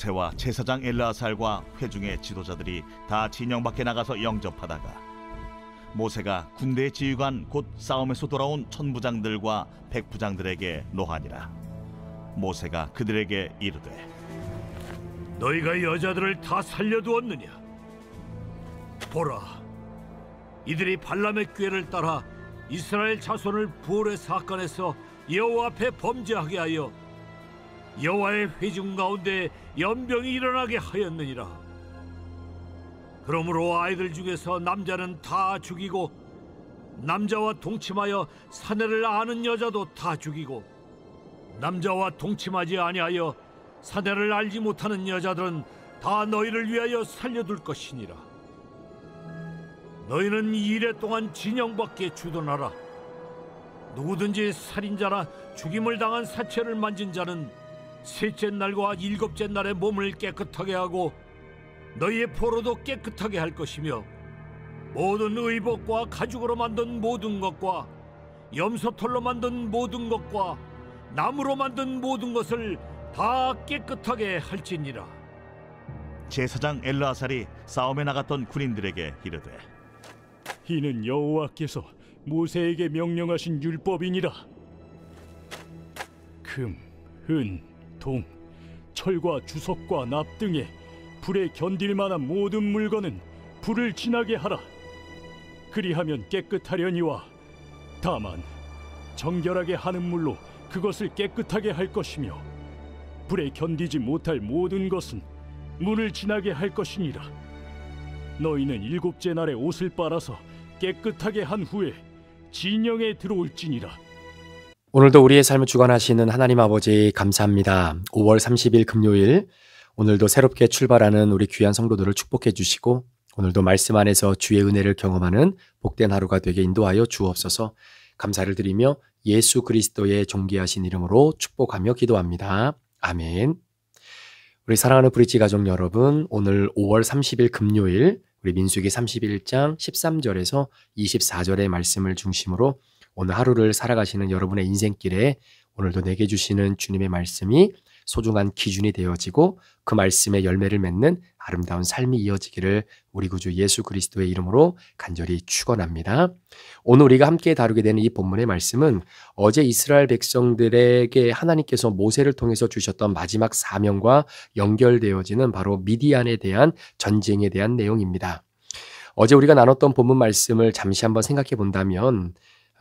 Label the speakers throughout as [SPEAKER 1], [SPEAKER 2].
[SPEAKER 1] 모세와 제사장 엘르아살과 회중의 지도자들이 다 진영 밖에 나가서 영접하다가 모세가 군대 지휘관 곧 싸움에서 돌아온 천부장들과 백부장들에게 노하니라. 모세가 그들에게 이르되
[SPEAKER 2] 너희가 여자들을 다 살려두었느냐? 보라, 이들이 발람의 꾀를 따라 이스라엘 자손을 부올의 사건에서 여호와 앞에 범죄하게 하여 여호와의 회중 가운데 연병이 일어나게 하였느니라. 그러므로 아이들 중에서 남자는 다 죽이고 남자와 동침하여 사내를 아는 여자도 다 죽이고 남자와 동침하지 아니하여 사내를 알지 못하는 여자들은 다 너희를 위하여 살려둘 것이니라. 너희는 이 일에 동안 진영 밖에 주둔하라. 누구든지 살인자나 죽임을 당한 사체를 만진 자는 셋째 날과 일곱째 날에 몸을 깨끗하게 하고 너희의 포로도 깨끗하게 할 것이며 모든 의복과 가죽으로 만든 모든 것과 염소털로 만든 모든 것과 나무로 만든 모든 것을 다 깨끗하게 할지니라.
[SPEAKER 1] 제사장 엘르아살이 싸움에 나갔던 군인들에게 이르되
[SPEAKER 3] 이는 여호와께서 모세에게 명령하신 율법이니라. 금, 은, 동, 철과 주석과 납 등에 불에 견딜 만한 모든 물건은 불을 지나게 하라. 그리하면 깨끗하려니와 다만 정결하게 하는 물로 그것을 깨끗하게 할 것이며 불에 견디지 못할 모든 것은 물을 지나게 할 것이니라. 너희는 일곱째 날에 옷을 빨아서 깨끗하게 한 후에 진영에 들어올지니라.
[SPEAKER 4] 오늘도 우리의 삶을 주관하시는 하나님 아버지 감사합니다. 5월 30일 금요일, 오늘도 새롭게 출발하는 우리 귀한 성도들을 축복해 주시고 오늘도 말씀 안에서 주의 은혜를 경험하는 복된 하루가 되게 인도하여 주옵소서. 감사를 드리며 예수 그리스도의 존귀하신 이름으로 축복하며 기도합니다. 아멘. 우리 사랑하는 브릿지 가족 여러분, 오늘 5월 30일 금요일 우리 민수기 31장 13절에서 24절의 말씀을 중심으로 오늘 하루를 살아가시는 여러분의 인생길에 오늘도 내게 주시는 주님의 말씀이 소중한 기준이 되어지고 그 말씀의 열매를 맺는 아름다운 삶이 이어지기를 우리 구주 예수 그리스도의 이름으로 간절히 축원합니다. 오늘 우리가 함께 다루게 되는 이 본문의 말씀은 어제 이스라엘 백성들에게 하나님께서 모세를 통해서 주셨던 마지막 사명과 연결되어지는 바로 미디안에 대한 전쟁에 대한 내용입니다. 어제 우리가 나눴던 본문 말씀을 잠시 한번 생각해 본다면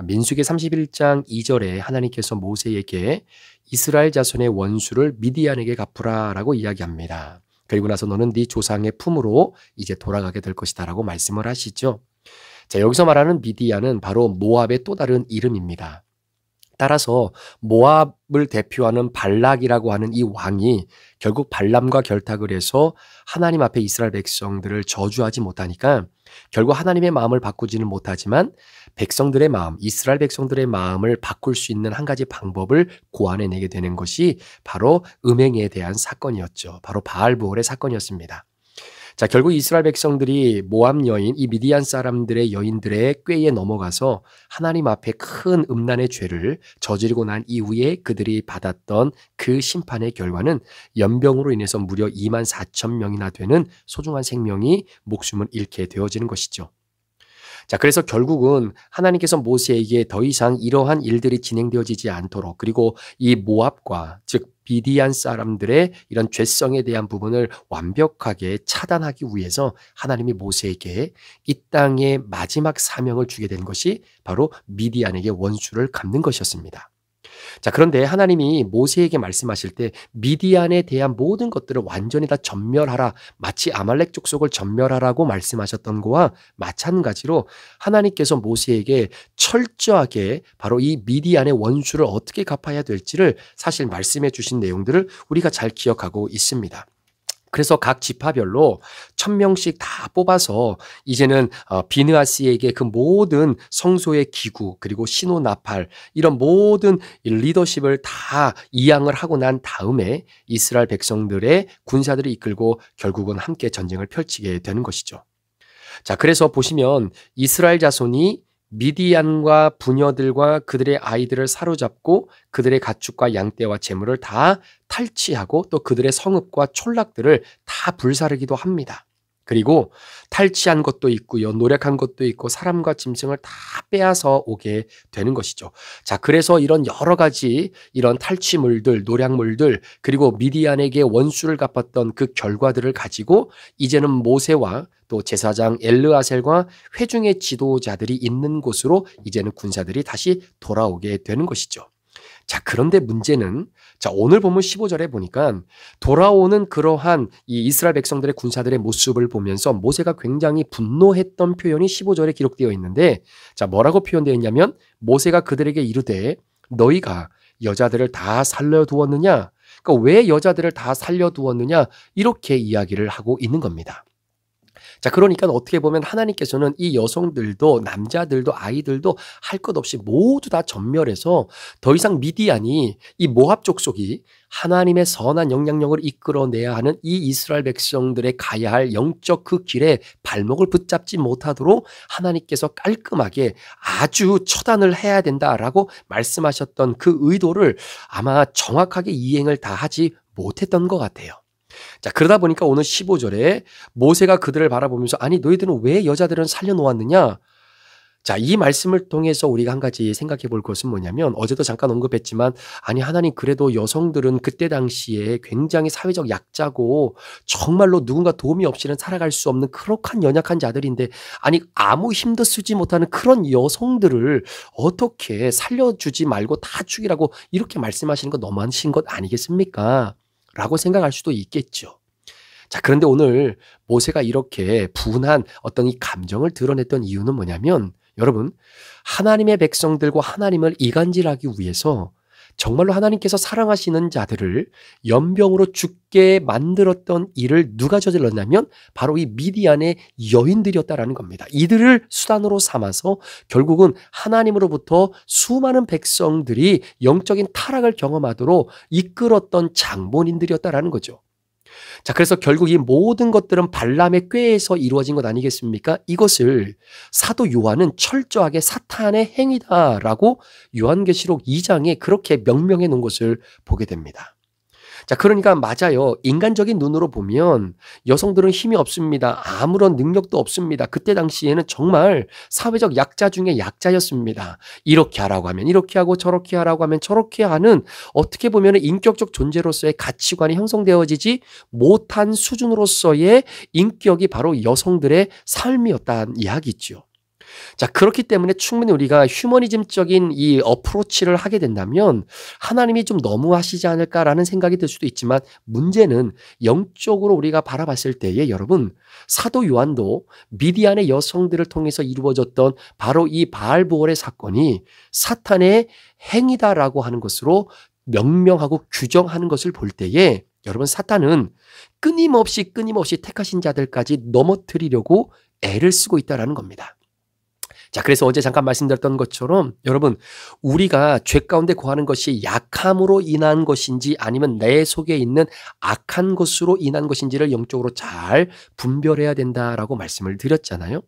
[SPEAKER 4] 민수기 31장 2절에 하나님께서 모세에게 이스라엘 자손의 원수를 미디안에게 갚으라라고 이야기합니다. 그리고 나서 너는 네 조상의 품으로 이제 돌아가게 될 것이다 라고 말씀을 하시죠. 자, 여기서 말하는 미디안은 바로 모압의 또 다른 이름입니다. 따라서 모압을 대표하는 발락이라고 하는 이 왕이 결국 발람과 결탁을 해서 하나님 앞에 이스라엘 백성들을 저주하지 못하니까 결국 하나님의 마음을 바꾸지는 못하지만 백성들의 마음, 이스라엘 백성들의 마음을 바꿀 수 있는 한 가지 방법을 고안해내게 되는 것이 바로 음행에 대한 사건이었죠. 바로 바알부올의 사건이었습니다. 자, 결국 이스라엘 백성들이 모압 여인, 이 미디안 사람들의 여인들의 꾀에 넘어가서 하나님 앞에 큰 음란의 죄를 저지르고 난 이후에 그들이 받았던 그 심판의 결과는 연병으로 인해서 무려 24,000명이나 되는 소중한 생명이 목숨을 잃게 되어지는 것이죠. 자, 그래서 결국은 하나님께서 모세에게 더 이상 이러한 일들이 진행되어지지 않도록, 그리고 이 모압과 즉 미디안 사람들의 이런 죄성에 대한 부분을 완벽하게 차단하기 위해서 하나님이 모세에게 이 땅의 마지막 사명을 주게 된 것이 바로 미디안에게 원수를 갚는 것이었습니다. 자, 그런데 하나님이 모세에게 말씀하실 때 미디안에 대한 모든 것들을 완전히 다 전멸하라, 마치 아말렉 족속을 전멸하라고 말씀하셨던 거와 마찬가지로 하나님께서 모세에게 철저하게 바로 이 미디안의 원수를 어떻게 갚아야 될지를 사실 말씀해 주신 내용들을 우리가 잘 기억하고 있습니다. 그래서 각 지파별로 1,000명씩 다 뽑아서 이제는 비느하스에게 그 모든 성소의 기구 그리고 신호 나팔 이런 모든 리더십을 다 이양을 하고 난 다음에 이스라엘 백성들의 군사들이 이끌고 결국은 함께 전쟁을 펼치게 되는 것이죠. 자, 그래서 보시면 이스라엘 자손이 미디안과 부녀들과 그들의 아이들을 사로잡고 그들의 가축과 양떼와 재물을 다 탈취하고 또 그들의 성읍과 촌락들을 다 불사르기도 합니다. 그리고 탈취한 것도 있고요, 노력한 것도 있고 사람과 짐승을 다 빼앗아 오게 되는 것이죠. 자, 그래서 이런 여러 가지 이런 탈취물들, 노략물들, 그리고 미디안에게 원수를 갚았던 그 결과들을 가지고 이제는 모세와 또 제사장 엘르아셀과 회중의 지도자들이 있는 곳으로 이제는 군사들이 다시 돌아오게 되는 것이죠. 자, 그런데 문제는 오늘 본문 15절에 보니까 돌아오는 그러한 이 이스라엘 백성들의 군사들의 모습을 보면서 모세가 굉장히 분노했던 표현이 15절에 기록되어 있는데, 자, 뭐라고 표현되어 있냐면 모세가 그들에게 이르되 너희가 여자들을 다 살려두었느냐? 그러니까 왜 여자들을 다 살려두었느냐? 이렇게 이야기를 하고 있는 겁니다. 자, 그러니까 어떻게 보면 하나님께서는 이 여성들도 남자들도 아이들도 할 것 없이 모두 다 전멸해서 더 이상 미디안이 이 모압 족속이 하나님의 선한 영향력을 이끌어내야 하는 이 이스라엘 백성들의 가야 할 영적 그 길에 발목을 붙잡지 못하도록 하나님께서 깔끔하게 아주 처단을 해야 된다라고 말씀하셨던 그 의도를 아마 정확하게 이행을 다 하지 못했던 것 같아요. 자, 그러다 보니까 오늘 15절에 모세가 그들을 바라보면서 아니 너희들은 왜 여자들은 살려놓았느냐? 자, 이 말씀을 통해서 우리가 한 가지 생각해 볼 것은 뭐냐면 어제도 잠깐 언급했지만 아니 하나님 그래도 여성들은 그때 당시에 굉장히 사회적 약자고 정말로 누군가 도움이 없이는 살아갈 수 없는 그럭한 연약한 자들인데 아니 아무 힘도 쓰지 못하는 그런 여성들을 어떻게 살려주지 말고 다 죽이라고 이렇게 말씀하시는 거 너무하신 것 아니겠습니까? 라고 생각할 수도 있겠죠. 자, 그런데 오늘 모세가 이렇게 분한 어떤 이 감정을 드러냈던 이유는 뭐냐면 여러분, 하나님의 백성들과 하나님을 이간질하기 위해서 정말로 하나님께서 사랑하시는 자들을 연병으로 죽게 만들었던 일을 누가 저질렀냐면 바로 이 미디안의 여인들이었다라는 겁니다. 이들을 수단으로 삼아서 결국은 하나님으로부터 수많은 백성들이 영적인 타락을 경험하도록 이끌었던 장본인들이었다라는 거죠. 자, 그래서 결국 이 모든 것들은 발람의 꾀에서 이루어진 것 아니겠습니까? 이것을 사도 요한은 철저하게 사탄의 행위다라고 요한계시록 2장에 그렇게 명명해 놓은 것을 보게 됩니다. 자, 그러니까 맞아요. 인간적인 눈으로 보면 여성들은 힘이 없습니다. 아무런 능력도 없습니다. 그때 당시에는 정말 사회적 약자 중에 약자였습니다. 이렇게 하라고 하면 이렇게 하고 저렇게 하라고 하면 저렇게 하는 어떻게 보면 인격적 존재로서의 가치관이 형성되어지지 못한 수준으로서의 인격이 바로 여성들의 삶이었다는 이야기죠. 자, 그렇기 때문에 충분히 우리가 휴머니즘적인 이 어프로치를 하게 된다면 하나님이 좀 너무하시지 않을까라는 생각이 들 수도 있지만 문제는 영적으로 우리가 바라봤을 때에 여러분 사도 요한도 미디안의 여성들을 통해서 이루어졌던 바로 이 바알보올의 사건이 사탄의 행위다라고 하는 것으로 명명하고 규정하는 것을 볼 때에 여러분 사탄은 끊임없이 택하신 자들까지 넘어뜨리려고 애를 쓰고 있다는 겁니다. 자, 그래서 어제 잠깐 말씀드렸던 것처럼 여러분 우리가 죄 가운데 거하는 것이 약함으로 인한 것인지 아니면 내 속에 있는 악한 것으로 인한 것인지를 영적으로 잘 분별해야 된다라고 말씀을 드렸잖아요.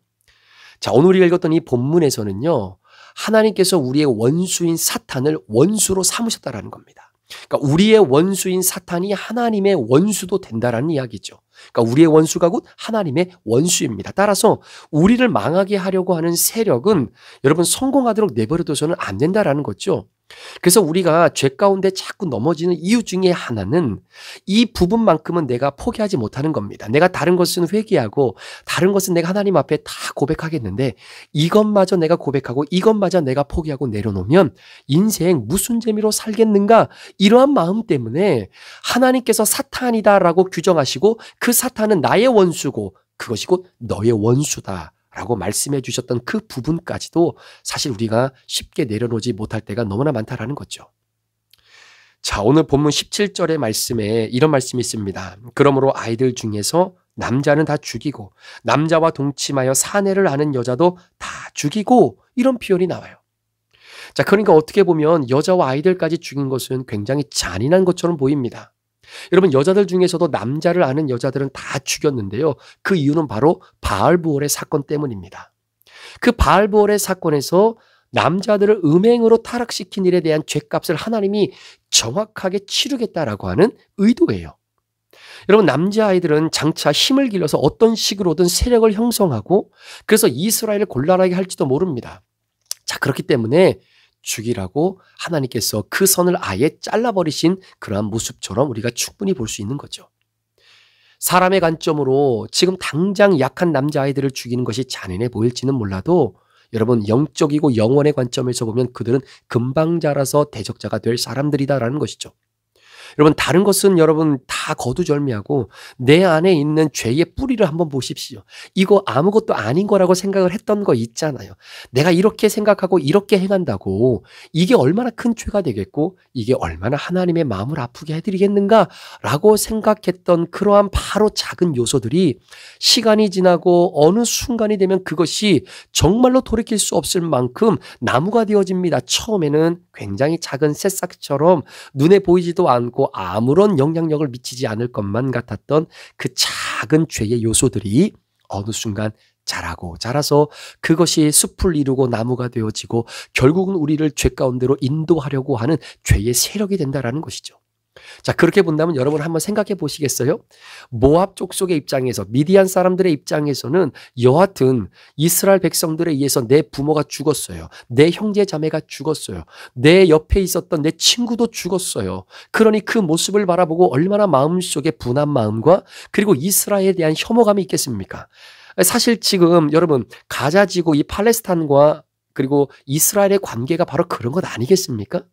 [SPEAKER 4] 자, 오늘 우리가 읽었던 이 본문에서는요. 하나님께서 우리의 원수인 사탄을 원수로 삼으셨다라는 겁니다. 그러니까 우리의 원수인 사탄이 하나님의 원수도 된다라는 이야기죠. 그러니까 우리의 원수가 곧 하나님의 원수입니다. 따라서 우리를 망하게 하려고 하는 세력은 여러분 성공하도록 내버려둬서는 안 된다라는 거죠. 그래서 우리가 죄 가운데 자꾸 넘어지는 이유 중에 하나는 이 부분만큼은 내가 포기하지 못하는 겁니다. 내가 다른 것은 회개하고 다른 것은 내가 하나님 앞에 다 고백하겠는데 이것마저 내가 고백하고 이것마저 내가 포기하고 내려놓으면 인생 무슨 재미로 살겠는가? 이러한 마음 때문에 하나님께서 사탄이다라고 규정하시고 그 사탄은 나의 원수고 그것이 곧 너의 원수다. 라고 말씀해 주셨던 그 부분까지도 사실 우리가 쉽게 내려놓지 못할 때가 너무나 많다라는 거죠. 자, 오늘 본문 17절의 말씀에 이런 말씀이 있습니다. 그러므로 아이들 중에서 남자는 다 죽이고 남자와 동침하여 사내를 하는 여자도 다 죽이고 이런 표현이 나와요. 자, 그러니까 어떻게 보면 여자와 아이들까지 죽인 것은 굉장히 잔인한 것처럼 보입니다. 여러분 여자들 중에서도 남자를 아는 여자들은 다 죽였는데요. 그 이유는 바로 바알보올의 사건 때문입니다. 그 바알보올의 사건에서 남자들을 음행으로 타락시킨 일에 대한 죗값을 하나님이 정확하게 치르겠다라고 하는 의도예요. 여러분, 남자아이들은 장차 힘을 길러서 어떤 식으로든 세력을 형성하고 그래서 이스라엘을 곤란하게 할지도 모릅니다. 자, 그렇기 때문에 죽이라고 하나님께서 그 선을 아예 잘라버리신 그러한 모습처럼 우리가 충분히 볼 수 있는 거죠. 사람의 관점으로 지금 당장 약한 남자아이들을 죽이는 것이 잔인해 보일지는 몰라도 여러분, 영적이고 영원의 관점에서 보면 그들은 금방 자라서 대적자가 될 사람들이다라는 것이죠. 여러분, 다른 것은 여러분 다 거두절미하고 내 안에 있는 죄의 뿌리를 한번 보십시오. 이거 아무것도 아닌 거라고 생각을 했던 거 있잖아요. 내가 이렇게 생각하고 이렇게 행한다고 이게 얼마나 큰 죄가 되겠고 이게 얼마나 하나님의 마음을 아프게 해드리겠는가라고 생각했던 그러한 바로 작은 요소들이 시간이 지나고 어느 순간이 되면 그것이 정말로 돌이킬 수 없을 만큼 나무가 되어집니다. 처음에는 굉장히 작은 새싹처럼 눈에 보이지도 않고 아무런 영향력을 미치지 않을 것만 같았던 그 작은 죄의 요소들이 어느 순간 자라고 자라서 그것이 숲을 이루고 나무가 되어지고 결국은 우리를 죄 가운데로 인도하려고 하는 죄의 세력이 된다라는 것이죠. 자, 그렇게 본다면 여러분 한번 생각해 보시겠어요? 모압 족속의 입장에서, 미디안 사람들의 입장에서는 여하튼 이스라엘 백성들에 의해서 내 부모가 죽었어요. 내 형제 자매가 죽었어요. 내 옆에 있었던 내 친구도 죽었어요. 그러니 그 모습을 바라보고 얼마나 마음속에 분한 마음과 그리고 이스라엘에 대한 혐오감이 있겠습니까? 사실 지금 여러분 가자지구 이 팔레스타인과 그리고 이스라엘의 관계가 바로 그런 것 아니겠습니까?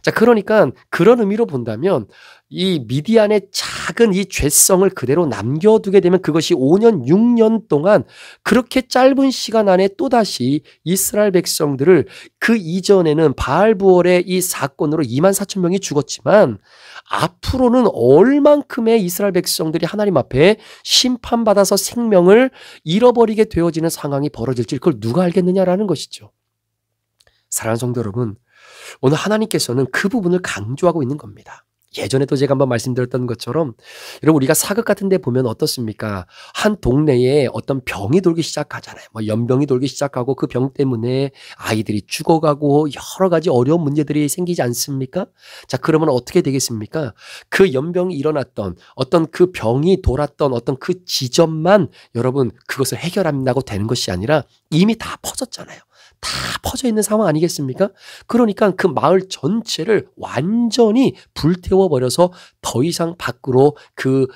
[SPEAKER 4] 자, 그러니까 그런 의미로 본다면 이 미디안의 작은 이 죄성을 그대로 남겨두게 되면 그것이 5년, 6년 동안 그렇게 짧은 시간 안에 또다시 이스라엘 백성들을 그 이전에는 바알부올의 이 사건으로 24,000명이 죽었지만 앞으로는 얼만큼의 이스라엘 백성들이 하나님 앞에 심판받아서 생명을 잃어버리게 되어지는 상황이 벌어질지 그걸 누가 알겠느냐라는 것이죠. 사랑하는 성도 여러분, 오늘 하나님께서는 그 부분을 강조하고 있는 겁니다. 예전에도 제가 한번 말씀드렸던 것처럼 여러분 우리가 사극 같은 데 보면 어떻습니까? 한 동네에 어떤 병이 돌기 시작하잖아요. 뭐 연병이 돌기 시작하고 그 병 때문에 아이들이 죽어가고 여러 가지 어려운 문제들이 생기지 않습니까? 자, 그러면 어떻게 되겠습니까? 그 연병이 일어났던 어떤 그 병이 돌았던 어떤 그 지점만 여러분 그것을 해결한다고 되는 것이 아니라 이미 다 퍼졌잖아요. 다 퍼져 있는 상황 아니겠습니까? 그러니까 그 마을 전체를 완전히 불태워버려서 더 이상 밖으로 그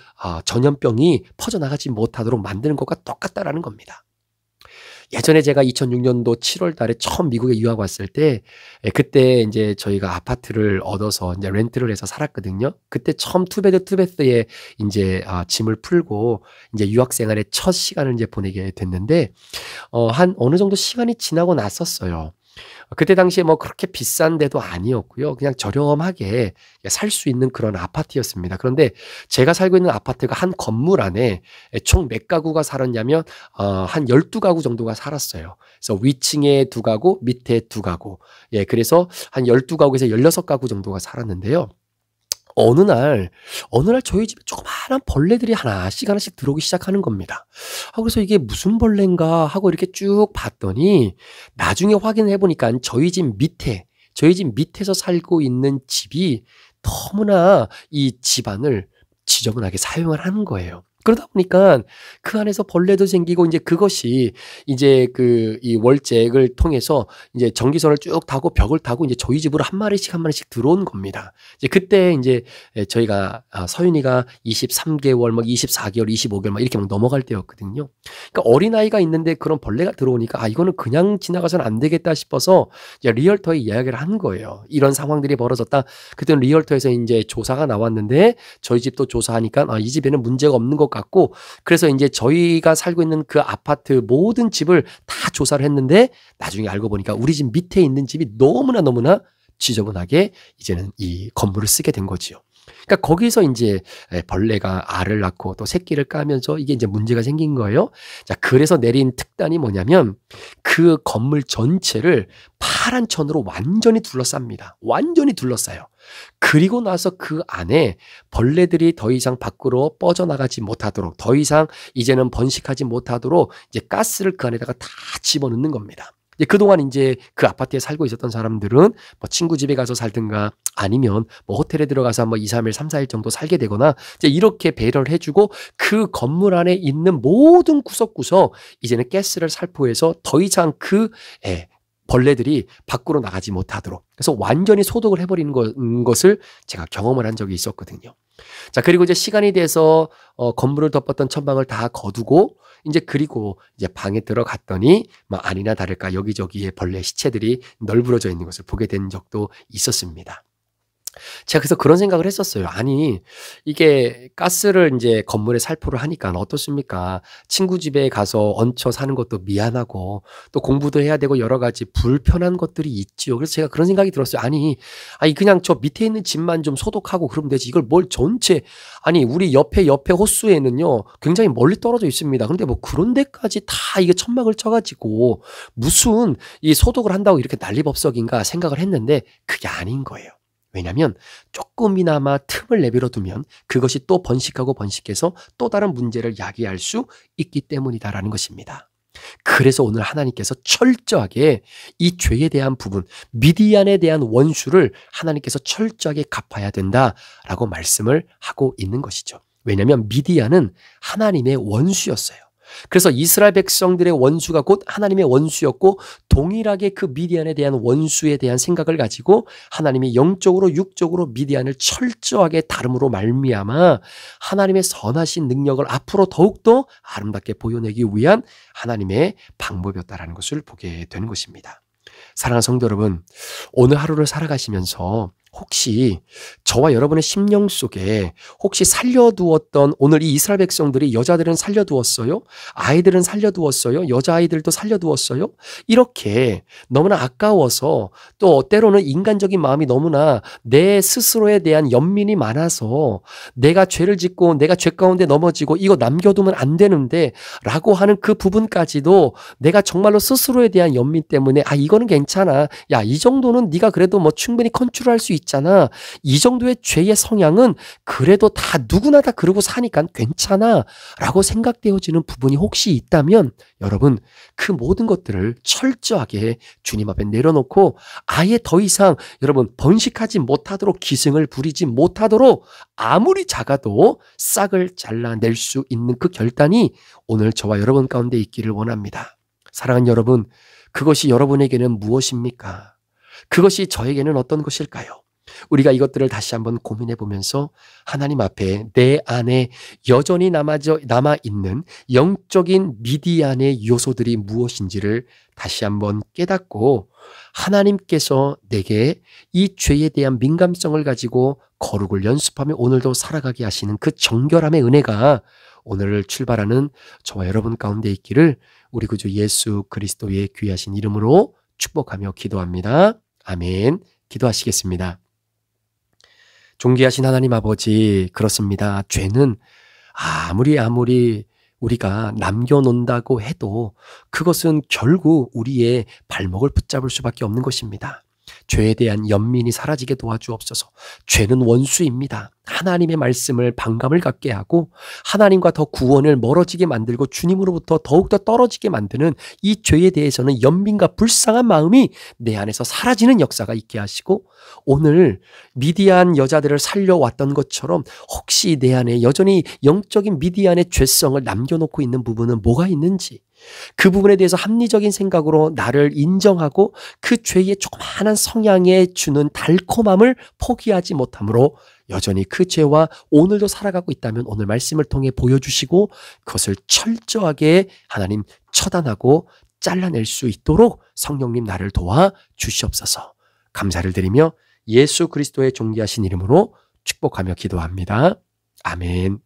[SPEAKER 4] 전염병이 퍼져나가지 못하도록 만드는 것과 똑같다라는 겁니다. 예전에 제가 2006년도 7월 달에 처음 미국에 유학 왔을 때 그때 이제 저희가 아파트를 얻어서 이제 렌트를 해서 살았거든요. 그때 처음 투베드에 이제 짐을 풀고 이제 유학 생활의 첫 시간을 이제 보내게 됐는데 한 어느 정도 시간이 지나고 났었어요. 그때 당시에 뭐 그렇게 비싼 데도 아니었고요. 그냥 저렴하게 살 수 있는 그런 아파트였습니다. 그런데 제가 살고 있는 아파트가 한 건물 안에 총 몇 가구가 살았냐면 한 12가구 정도가 살았어요. 그래서 위층에 2가구, 밑에 2가구. 예, 그래서 한 12가구에서 16가구 정도가 살았는데요. 어느 날 저희 집에 조그마한 벌레들이 하나씩 들어오기 시작하는 겁니다. 그래서 이게 무슨 벌레인가 하고 이렇게 쭉 봤더니 나중에 확인해 보니까 저희 집 밑에서 살고 있는 집이 너무나 이 집안을 지저분하게 사용을 하는 거예요. 그러다 보니까 그 안에서 벌레도 생기고 이제 그것이 이제 이 월잭을 통해서 이제 전기선을 쭉 타고 벽을 타고 이제 저희 집으로 한 마리씩 들어온 겁니다. 이제 그때 이제 저희가 서윤이가 23개월, 막 24개월, 25개월 막 이렇게 막 넘어갈 때였거든요. 그러니까 어린아이가 있는데 그런 벌레가 들어오니까 이거는 그냥 지나가서는 안 되겠다 싶어서 이제 리얼터에 이야기를 한 거예요. 이런 상황들이 벌어졌다. 그때는 리얼터에서 이제 조사가 나왔는데 저희 집도 조사하니까 이 집에는 문제가 없는 것 같고 그래서 이제 저희가 살고 있는 그 아파트 모든 집을 다 조사를 했는데 나중에 알고 보니까 우리 집 밑에 있는 집이 너무나 지저분하게 이제는 이 건물을 쓰게 된 거지요. 그러니까 거기서 이제 벌레가 알을 낳고 또 새끼를 까면서 이게 이제 문제가 생긴 거예요. 자, 그래서 내린 특단이 뭐냐면 그 건물 전체를 파란 천으로 완전히 둘러쌉니다. 완전히 둘러싸요. 그리고 나서 그 안에 벌레들이 더 이상 밖으로 뻗어나가지 못하도록, 더 이상 이제는 번식하지 못하도록 이제 가스를 그 안에다가 다 집어넣는 겁니다. 그동안 이제 그 아파트에 살고 있었던 사람들은 뭐 친구 집에 가서 살든가 아니면 뭐 호텔에 들어가서 뭐 2, 3일, 3, 4일 정도 살게 되거나 이제 이렇게 배려를 해주고 그 건물 안에 있는 모든 구석구석 이제는 가스를 살포해서 더 이상 그 벌레들이 밖으로 나가지 못하도록, 그래서 완전히 소독을 해버리는 것을 제가 경험을 한 적이 있었거든요. 자, 그리고 이제 시간이 돼서 건물을 덮었던 천막을 다 거두고 이제 그리고 이제 방에 들어갔더니 뭐 아니나 다를까 여기저기에 벌레 시체들이 널브러져 있는 것을 보게 된 적도 있었습니다. 제가 그래서 그런 생각을 했었어요. 아니, 이게 가스를 이제 건물에 살포를 하니까 어떻습니까? 친구 집에 가서 얹혀 사는 것도 미안하고 또 공부도 해야 되고 여러 가지 불편한 것들이 있지요. 그래서 제가 그런 생각이 들었어요. 아니 그냥 저 밑에 있는 집만 좀 소독하고 그러면 되지. 이걸 뭘 전체, 아니 우리 옆에 호수에는요 굉장히 멀리 떨어져 있습니다. 그런데 뭐 그런 데까지 다 이게 천막을 쳐가지고 무슨 이 소독을 한다고 이렇게 난리법석인가 생각을 했는데 그게 아닌 거예요. 왜냐하면 조금이나마 틈을 내버려 두면 그것이 또 번식하고 번식해서 또 다른 문제를 야기할 수 있기 때문이다라는 것입니다. 그래서 오늘 하나님께서 철저하게 이 죄에 대한 부분, 미디안에 대한 원수를 하나님께서 철저하게 갚아야 된다라고 말씀을 하고 있는 것이죠. 왜냐하면 미디안은 하나님의 원수였어요. 그래서 이스라엘 백성들의 원수가 곧 하나님의 원수였고 동일하게 그 미디안에 대한 원수에 대한 생각을 가지고 하나님이 영적으로 육적으로 미디안을 철저하게 다름으로 말미암아 하나님의 선하신 능력을 앞으로 더욱더 아름답게 보여내기 위한 하나님의 방법이었다라는 것을 보게 되는 것입니다. 사랑하는 성도 여러분, 오늘 하루를 살아가시면서 혹시 저와 여러분의 심령 속에 혹시 살려두었던, 오늘 이 이스라엘 백성들이 여자들은 살려두었어요? 아이들은 살려두었어요? 여자아이들도 살려두었어요? 이렇게 너무나 아까워서 또 때로는 인간적인 마음이 너무나 내 스스로에 대한 연민이 많아서 내가 죄를 짓고 내가 죄 가운데 넘어지고 이거 남겨두면 안 되는데 라고 하는 그 부분까지도 내가 정말로 스스로에 대한 연민 때문에 이거는 괜찮아. 야, 이 정도는 네가 그래도 뭐 충분히 컨트롤할 수 있잖아. 이 정도의 죄의 성향은 그래도 다 누구나 다 그러고 사니까 괜찮아 라고 생각되어지는 부분이 혹시 있다면 여러분 그 모든 것들을 철저하게 주님 앞에 내려놓고 아예 더 이상 여러분 번식하지 못하도록 기승을 부리지 못하도록 아무리 작아도 싹을 잘라낼 수 있는 그 결단이 오늘 저와 여러분 가운데 있기를 원합니다. 사랑하는 여러분, 그것이 여러분에게는 무엇입니까? 그것이 저에게는 어떤 것일까요? 우리가 이것들을 다시 한번 고민해 보면서 하나님 앞에 내 안에 여전히 남아있는 영적인 미디안의 요소들이 무엇인지를 다시 한번 깨닫고 하나님께서 내게 이 죄에 대한 민감성을 가지고 거룩을 연습하며 오늘도 살아가게 하시는 그 정결함의 은혜가 오늘을 출발하는 저와 여러분 가운데 있기를 우리 구주 예수 그리스도의 귀하신 이름으로 축복하며 기도합니다. 아멘. 기도하시겠습니다. 존귀하신 하나님 아버지, 그렇습니다. 죄는 아무리 우리가 남겨놓는다고 해도 그것은 결국 우리의 발목을 붙잡을 수밖에 없는 것입니다. 죄에 대한 연민이 사라지게 도와주옵소서. 죄는 원수입니다. 하나님의 말씀을 반감을 갖게 하고 하나님과 더 구원을 멀어지게 만들고 주님으로부터 더욱더 떨어지게 만드는 이 죄에 대해서는 연민과 불쌍한 마음이 내 안에서 사라지는 역사가 있게 하시고 오늘 미디안 여자들을 살려왔던 것처럼 혹시 내 안에 여전히 영적인 미디안의 죄성을 남겨놓고 있는 부분은 뭐가 있는지 그 부분에 대해서 합리적인 생각으로 나를 인정하고 그 죄의 조그마한 성향에 주는 달콤함을 포기하지 못함으로 여전히 그 죄와 오늘도 살아가고 있다면 오늘 말씀을 통해 보여주시고 그것을 철저하게 하나님 처단하고 잘라낼 수 있도록 성령님 나를 도와 주시옵소서. 감사를 드리며 예수 그리스도의 존귀하신 이름으로 축복하며 기도합니다. 아멘.